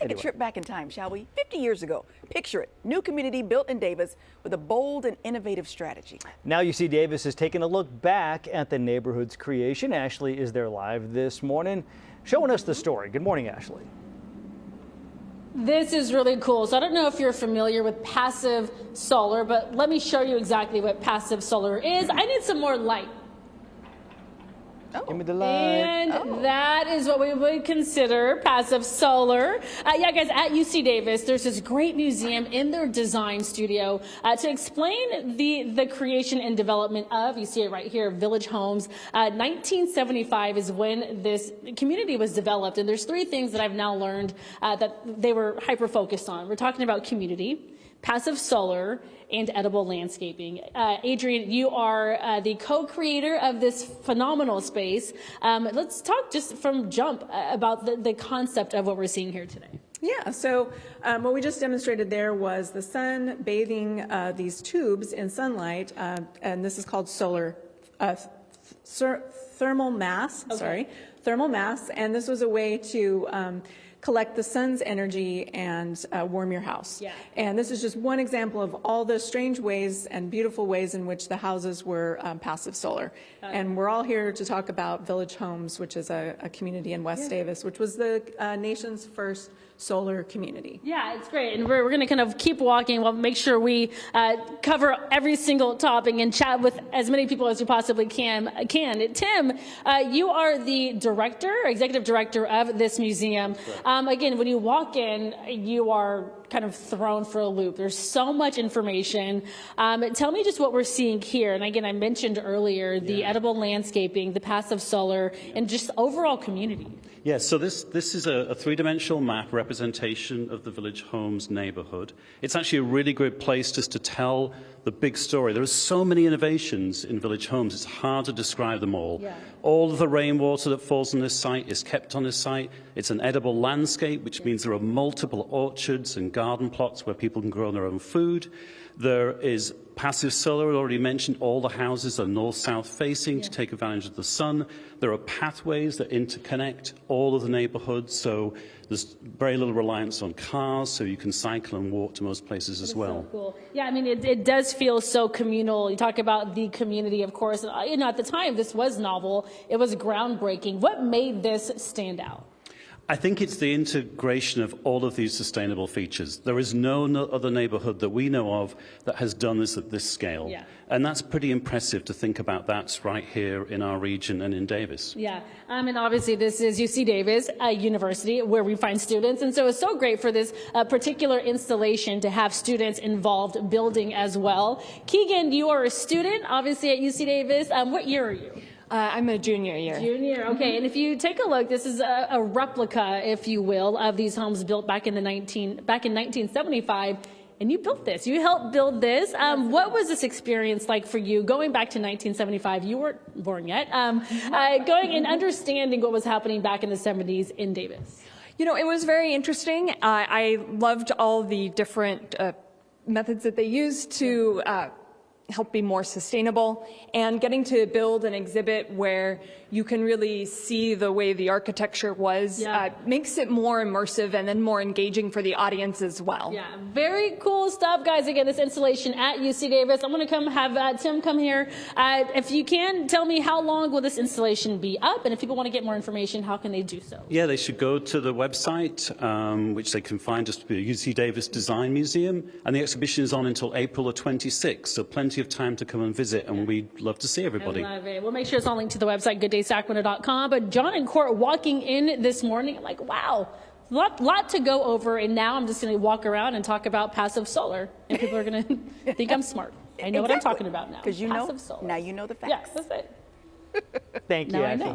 Take a trip back in time, shall we? 50 years ago. Picture it. New community built in Davis with a bold and innovative strategy. Now UC Davis is taking a look back at the neighborhood's creation. Ashley is there live this morning, showing us the story. Good morning, Ashley. This is really cool. So I don't know if you're familiar with passive solar, but let me show you exactly what passive solar is. I need some more light. Give me the light. And that is what we would consider passive solar. Yeah, guys, at UC Davis, there's this great museum in their design studio to explain the creation and development of, you see it right here, Village Homes. 1975 is when this community was developed, and there's three things that I've now learned that they were hyper-focused on. We're talking about community, passive solar, and edible landscaping. Adrian, you are the co-creator of this phenomenal space. Let's talk just from jump about the concept of what we're seeing here today. Yeah, so what we just demonstrated there was the sun bathing these tubes in sunlight, and this is called solar thermal mass, thermal mass, and this was a way to collect the sun's energy and warm your house. Yeah. And this is just one example of all the strange ways and beautiful ways in which the houses were passive solar. And we're all here to talk about Village Homes, which is a community in West Davis, which was the nation's first solar community. Yeah, it's great. And we're going to kind of keep walking. We'll make sure we cover every single topic and chat with as many people as we possibly can. Tim, you are the executive director of this museum. Again, when you walk in, you are kind of thrown for a loop. There's so much information. Tell me just what we're seeing here. And again, I mentioned earlier the edible landscaping, the passive solar, and just overall community. Yes, so this is a three-dimensional map representation of the Village Homes neighborhood. It's actually a really good place just to tell the big story. There are so many innovations in Village Homes, it's hard to describe them all. Yeah. All of the rainwater that falls on this site is kept on this site. It's an edible landscape, which means there are multiple orchards and garden plots where people can grow their own food. There is passive solar, I already mentioned. All the houses are north-south facing to take advantage of the sun. There are pathways that interconnect all of the neighborhoods, so there's very little reliance on cars, so you can cycle and walk to most places as well. So cool. Yeah, I mean, it does feel so communal. You talk about the community, of course. You know, at the time, this was novel. It was groundbreaking. What made this stand out? I think it's the integration of all of these sustainable features. There is no other neighborhood that we know of that has done this at this scale. Yeah. And that's pretty impressive to think about that right here in our region and in Davis. Yeah, and obviously this is UC Davis University where we find students. And so it's so great for this particular installation to have students involved building as well. Keegan, you are a student, obviously at UC Davis. What year are you? I'm a junior year. Junior, okay. And if you take a look, this is a replica, if you will, of these homes built back in 1975. And you built this. You helped build this. What was this experience like for you, going back to 1975? You weren't born yet. Going and understanding what was happening back in the 70s in Davis. You know, it was very interesting. I loved all the different methods that they used to help be more sustainable, and getting to build an exhibit where you can really see the way the architecture was makes it more immersive and then more engaging for the audience as well. Yeah, very cool stuff, guys. Again, this installation at UC Davis. I'm going to come have Tim come here. If you can, tell me how long will this installation be up, and if people want to get more information, how can they do so? Yeah, they should go to the website, which they can find just the UC Davis Design Museum, and the exhibition is on until April the 26th, so plenty of time to come and visit, and we'd love to see everybody. I love it. We'll make sure it's all linked to the website, gooddaysacramento.com. But John and Court walking in this morning, I'm like, wow, lot to go over, and now I'm just going to walk around and talk about passive solar, and people are going to think I'm smart. I know what I'm talking about now. Because you know, passive solar. Now you know the facts. Yeah, that's it. Thank you, Now I Ashley. know.